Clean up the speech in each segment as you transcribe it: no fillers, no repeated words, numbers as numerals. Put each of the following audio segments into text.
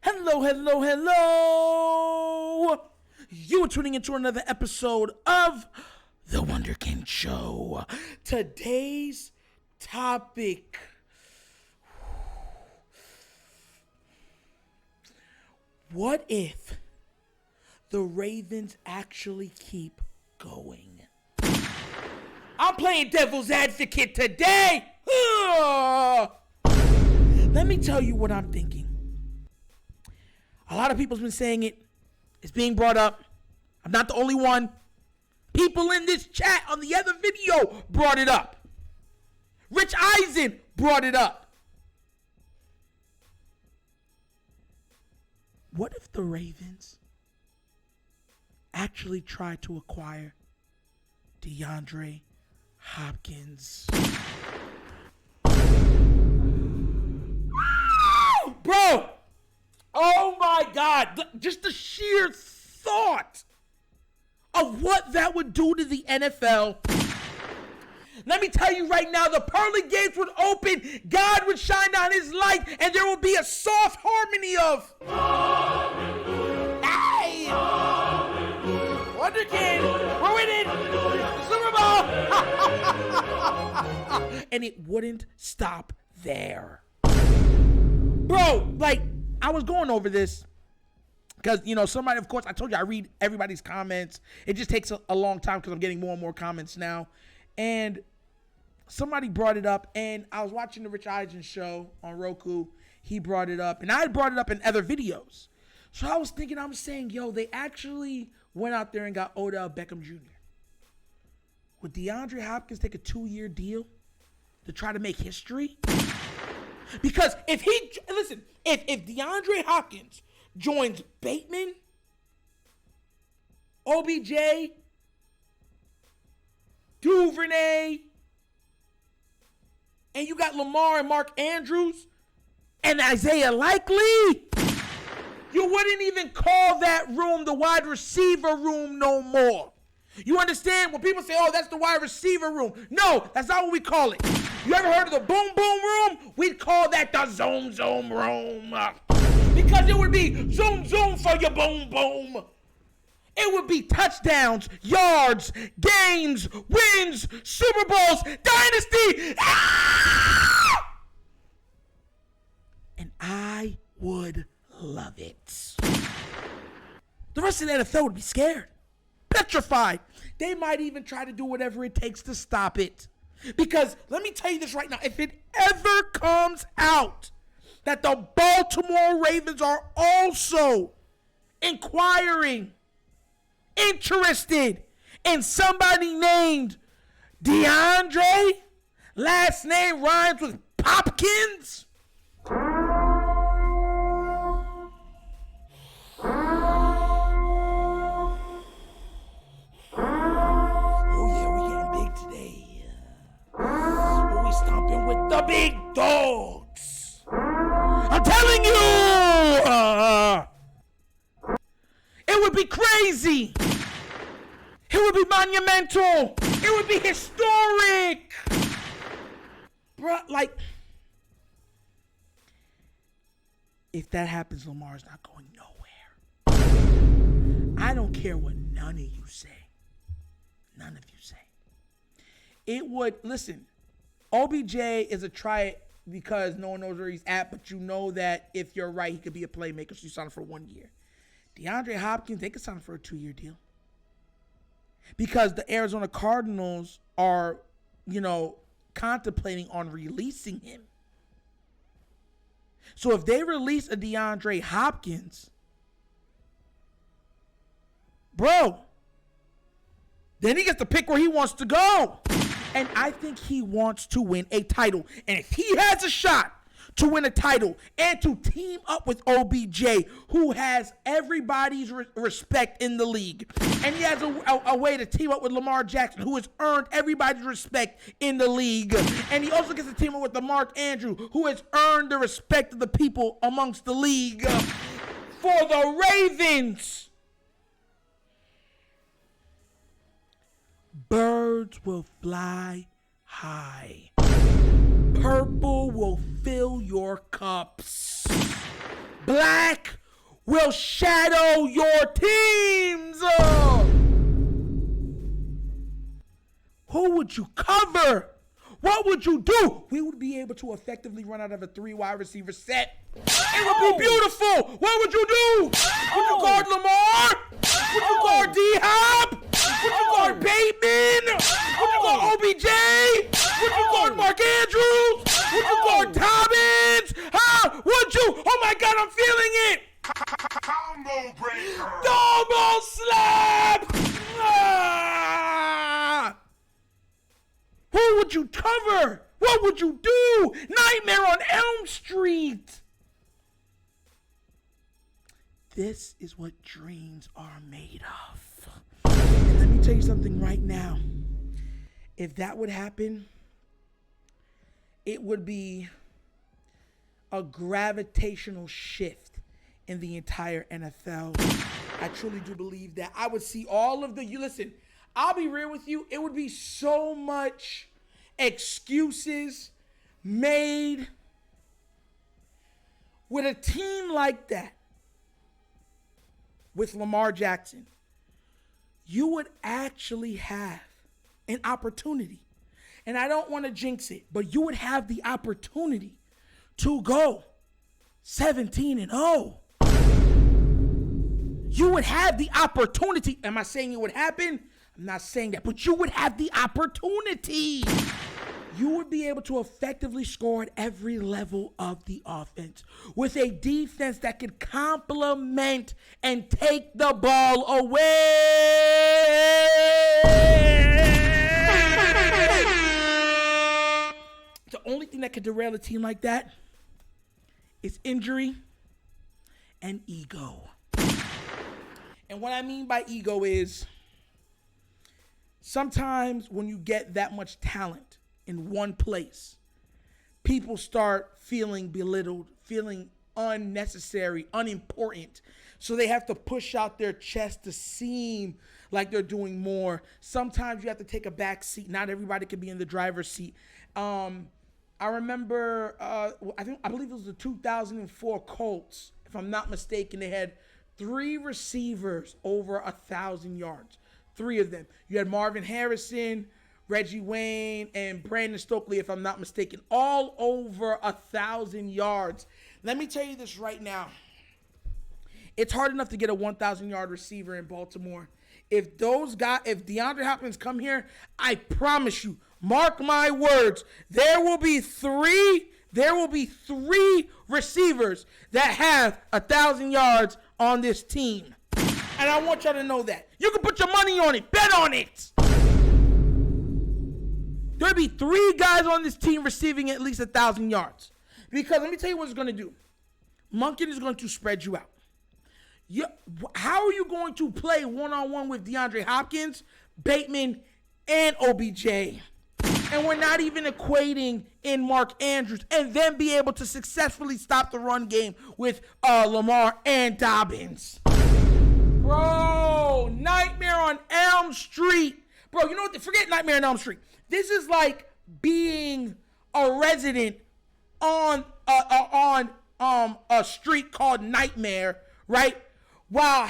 Hello, hello, hello. You are tuning into another episode of The Wunderkind Show. Today's topic. What if the Ravens actually keep going? I'm playing devil's advocate today. Let me tell you what I'm thinking. A lot of people's been saying it. It's being brought up. I'm not the only one. People in this chat on the other video brought it up. Rich Eisen brought it up. What if the Ravens actually try to acquire Deandre Hopkins? Bro! Oh my God, just the sheer thought of what that would do to the NFL. Let me tell you right now, the pearly gates would open, God would shine down his light, and there will be a soft harmony of Hallelujah. Hey! Hallelujah. Wunderkind, we're winning the Super Bowl. And it wouldn't stop there. Bro, like, I was going over this because, somebody, of course, I told you I read everybody's comments. It just takes a long time because I'm getting more and more comments now. And somebody brought it up, and I was watching the Rich Eisen show on Roku. He brought it up, and I had brought it up in other videos. So I was thinking, I'm saying, they actually went out there and got Odell Beckham Jr. Would Deandre Hopkins take a 2-year deal to try to make history? Because if DeAndre Hopkins joins Bateman, OBJ, Duvernay, and you got Lamar and Mark Andrews and Isaiah Likely, you wouldn't even call that room the wide receiver room no more. You understand? When people say, oh, that's the wide receiver room. No, that's not what we call it. You ever heard of the boom boom room? We'd call that the zoom zoom room. Because it would be zoom zoom for your boom boom. It would be touchdowns, yards, games, wins, Super Bowls, dynasty. And I would love it. The rest of the NFL would be scared. Petrified. They might even try to do whatever it takes to stop it. Because let me tell you this right now, if it ever comes out that the Baltimore Ravens are also inquiring, interested in somebody named Deandre, last name rhymes with Hopkins, the big dogs. I'm telling you, it would be crazy. It would be monumental. It would be historic. Bruh, like, if that happens, Lamar's not going nowhere. I don't care what none of you say. None of you say. It would, listen, OBJ is a try it because no one knows where he's at, but you know that if you're right, he could be a playmaker, so you sign him for 1 year. DeAndre Hopkins, they could sign him for a 2-year deal. Because the Arizona Cardinals are, contemplating on releasing him. So if they release a DeAndre Hopkins, bro, then he gets to pick where he wants to go. And I think he wants to win a title. And if he has a shot to win a title and to team up with OBJ, who has everybody's respect in the league, and he has a way to team up with Lamar Jackson, who has earned everybody's respect in the league, and he also gets to team up with the Mark Andrew, who has earned the respect of the people amongst the league, for the Ravens, birds will fly high. Purple will fill your cups. black will shadow your teams. Who would you cover? What would you do? We would be able to effectively run out of a 3 wide receiver set. It would be beautiful. What would you do? Would you guard Lamar? Would you guard D-Hop? Would you guard Bateman? Would you guard OBJ? Would you guard Mark Andrews? Would you guard Dobbins? Huh? Would you? Oh my God, I'm feeling it. Combo breaker. Double slap. Who would you cover? What would you do? Nightmare on Elm Street. This is what dreams are made of. And let me tell you something right now. If that would happen, it would be a gravitational shift in the entire NFL. I truly do believe that. I would see all of you listen, I'll be real with you. It would be so much excuses made with a team like that. With Lamar Jackson, you would actually have an opportunity. And I don't want to jinx it, but you would have the opportunity to go 17-0. You would have the opportunity. Am I saying it would happen? I'm not saying that, but you would have the opportunity. You would be able to effectively score at every level of the offense with a defense that could complement and take the ball away. The only thing that could derail a team like that is injury and ego. And what I mean by ego is sometimes when you get that much talent in one place, people start feeling belittled, feeling unnecessary, unimportant. So they have to push out their chest to seem like they're doing more. Sometimes you have to take a back seat. Not everybody can be in the driver's seat. I remember, I believe it was the 2004 Colts. If I'm not mistaken, they had 3 receivers over 1,000 yards. 3 of them. You had Marvin Harrison, Reggie Wayne, and Brandon Stokely, if I'm not mistaken, all over 1,000 yards. Let me tell you this right now. It's hard enough to get a 1,000-yard receiver in Baltimore. If DeAndre Hopkins come here, I promise you, mark my words, there will be three receivers that have 1,000 yards on this team. And I want y'all to know that. You can put your money on it. Bet on it. There'll be 3 guys on this team receiving at least 1,000 yards. Because let me tell you what it's going to do. Monken is going to spread you out. How are you going to play one-on-one with DeAndre Hopkins, Bateman, and OBJ? And we're not even equating in Mark Andrews and then be able to successfully stop the run game with Lamar and Dobbins. Bro, Nightmare on Elm Street. Bro, you know what? Forget Nightmare on Elm Street. This is like being a resident on a street called Nightmare, right? While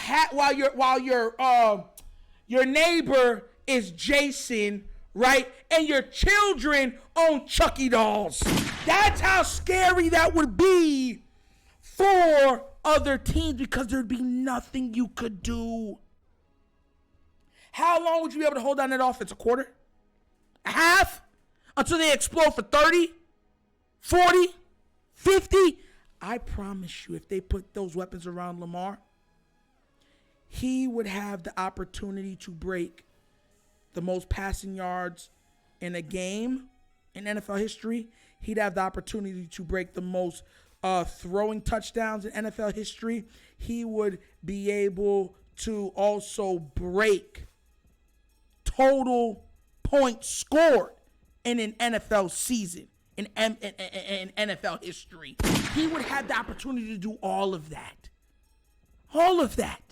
your neighbor is Jason, right? And your children own Chucky dolls. That's how scary that would be for other teams because there'd be nothing you could do. How long would you be able to hold down that offense? A quarter? A half? Until they explode for 30, 40, 50? I promise you, if they put those weapons around Lamar, he would have the opportunity to break the most passing yards in a game in NFL history. He'd have the opportunity to break the most throwing touchdowns in NFL history. He would be able to also break total points scored in an NFL season, in NFL history. He would have the opportunity to do all of that. All of that.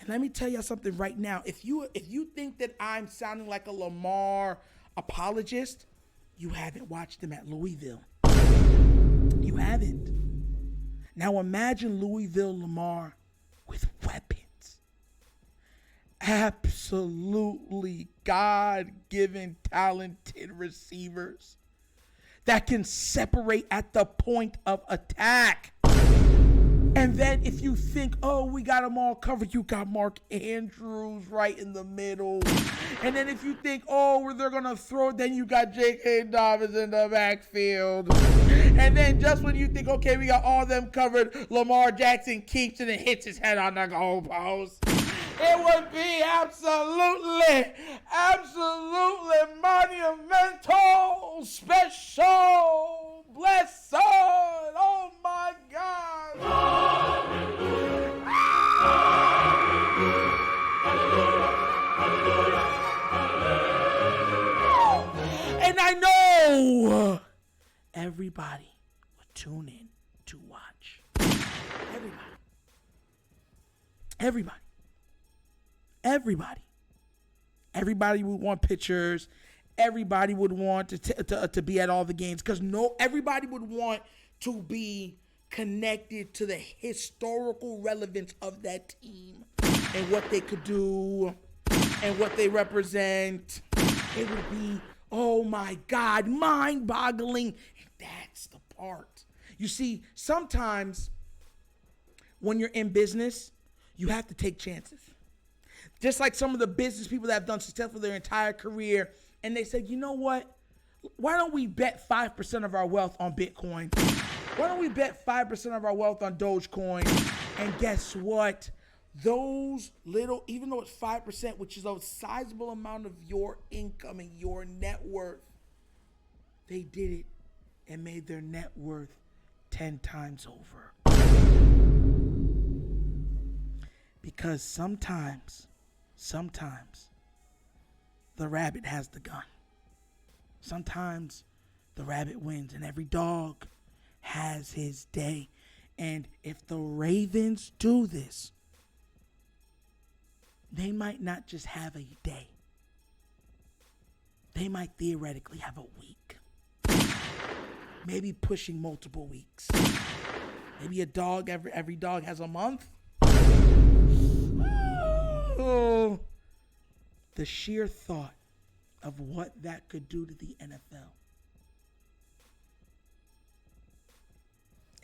And let me tell you something right now. If you think that I'm sounding like a Lamar apologist, you haven't watched him at Louisville. You haven't. Now imagine Louisville Lamar with weapons. Absolutely God-given, talented receivers that can separate at the point of attack. And then if you think, oh, we got them all covered, you got Mark Andrews right in the middle. And then if you think, oh, they're going to throw it, then you got J.K. Dobbins in the backfield. And then just when you think, okay, we got all them covered, Lamar Jackson keeps it and hits his head on the goalpost. It would be absolutely monumental, special, blessed. Oh my God. And I know everybody would tune in to watch. Everybody would want pictures. Everybody would want to be at all the games because everybody would want to be connected to the historical relevance of that team and what they could do and what they represent. It would be, oh my God, mind-boggling. And that's the part. You see, sometimes when you're in business, you have to take chances. Just like some of the business people that have done successful their entire career, and they said, you know what? Why don't we bet 5% of our wealth on Bitcoin? Why don't we bet 5% of our wealth on Dogecoin? And guess what? Those little, even though it's 5%, which is a sizable amount of your income and your net worth, they did it and made their net worth 10 times over. Because sometimes the rabbit has the gun. Sometimes the rabbit wins, and every dog has his day. And if the Ravens do this, they might not just have a day. They might theoretically have a week. Maybe pushing multiple weeks. Maybe every dog has a month. Oh, the sheer thought of what that could do to the NFL.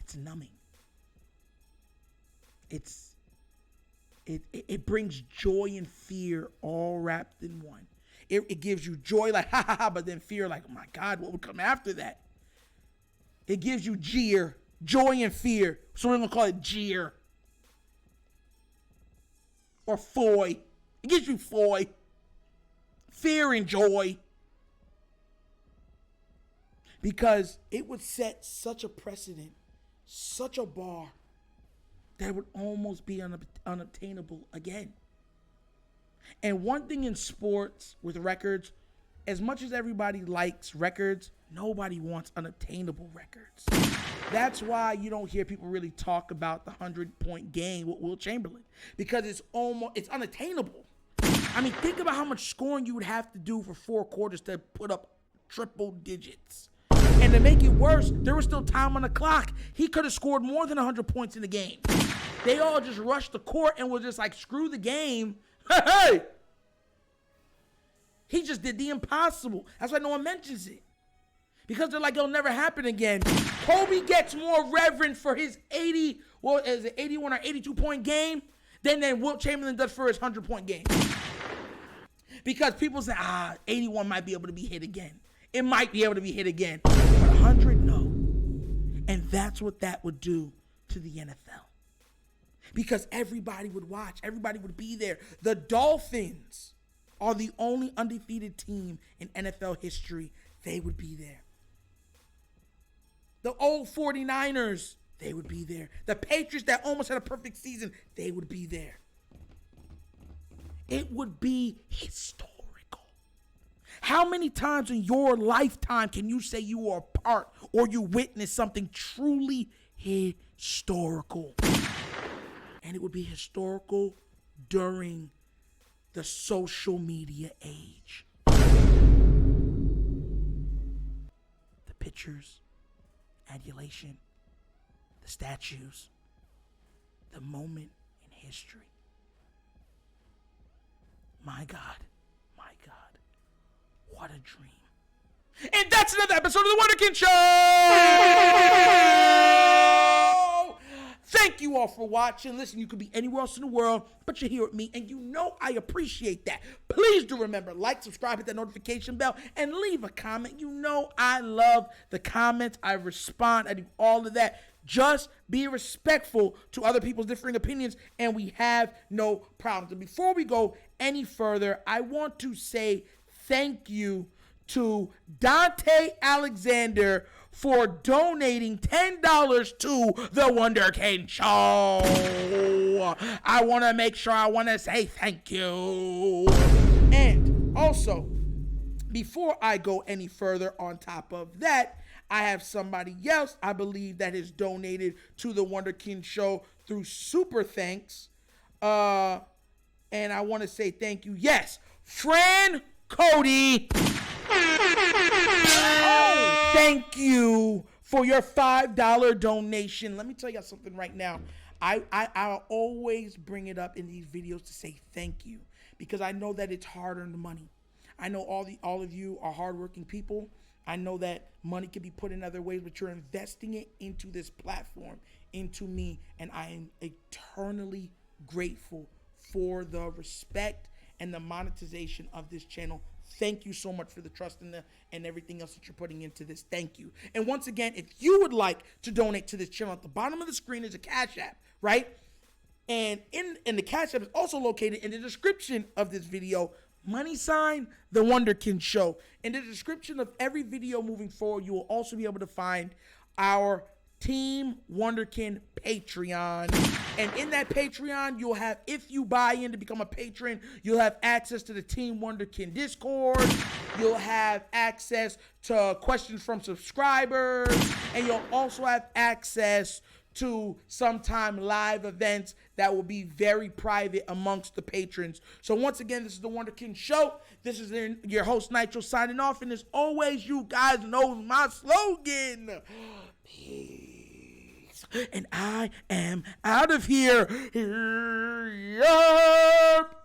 It's numbing. It brings joy and fear all wrapped in one. It gives you joy like ha ha ha, but then fear like, oh my God, what would come after that? It gives you joy and fear. So we're gonna call it jeer. Or foy. It gives you foy. Fear and joy. Because it would set such a precedent, such a bar, that it would almost be unobtainable again. And one thing in sports with records, as much as everybody likes records, nobody wants unobtainable records. That's why you don't hear people really talk about the 100-point game with Will Chamberlain, because it's unattainable. I mean, think about how much scoring you would have to do for 4 quarters to put up triple digits. And to make it worse, there was still time on the clock. He could have scored more than 100 points in the game. They all just rushed the court and was just like, screw the game. Hey! He just did the impossible. That's why no one mentions it. Because they're like, it'll never happen again. Kobe gets more reverence for his 81 or 82-point game than Wilt Chamberlain does for his 100-point game. Because people say, 81 might be able to be hit again. It might be able to be hit again. But 100, no. And that's what that would do to the NFL. Because everybody would watch. Everybody would be there. The Dolphins are the only undefeated team in NFL history. They would be there. The old 49ers, they would be there. The Patriots that almost had a perfect season, they would be there. It would be historical. How many times in your lifetime can you say you were a part or you witnessed something truly historical? And it would be historical during the social media age. The pictures, adulation, the statues, the moment in history. My God, what a dream. And that's another episode of The Wunderkind Show! Thank you all for watching. Listen, you could be anywhere else in the world, but you're here with me, and you know I appreciate that. Please do remember, like, subscribe, hit that notification bell, and leave a comment. You know I love the comments. I respond. I do all of that. Just be respectful to other people's differing opinions, and we have no problems. And before we go any further, I want to say thank you to Dante Alexander for donating $10 to The Wunderkind Show. I want to make sure I want to say thank you. And also, before I go any further, on top of that, I have somebody else I believe that has donated to The Wunderkind Show through Super Thanks. And I want to say thank you. Yes, Fran Cody. Oh, thank you for your $5 donation. Let me tell you something right now. I'll always bring it up in these videos to say thank you, because I know that it's hard-earned money. I know all of you are hardworking people. I know that money can be put in other ways, but you're investing it into this platform, into me, and I am eternally grateful for the respect and the monetization of this channel. Thank you so much for the trust and everything else that you're putting into this. Thank you. And once again, if you would like to donate to this channel, at the bottom of the screen is a Cash App, right? And in the Cash App is also located in the description of this video, $, The Wunderkind Show. In the description of every video moving forward, you will also be able to find our Team Wunderkind Patreon. And in that Patreon, you'll have, if you buy in to become a patron, you'll have access to the Team Wunderkind Discord. You'll have access to questions from subscribers. And you'll also have access to sometime live events that will be very private amongst the patrons. So once again, this is The Wunderkind Show. This is your host, Nitro, signing off. And as always, you guys know my slogan. Peace. And I am out of here. Yup.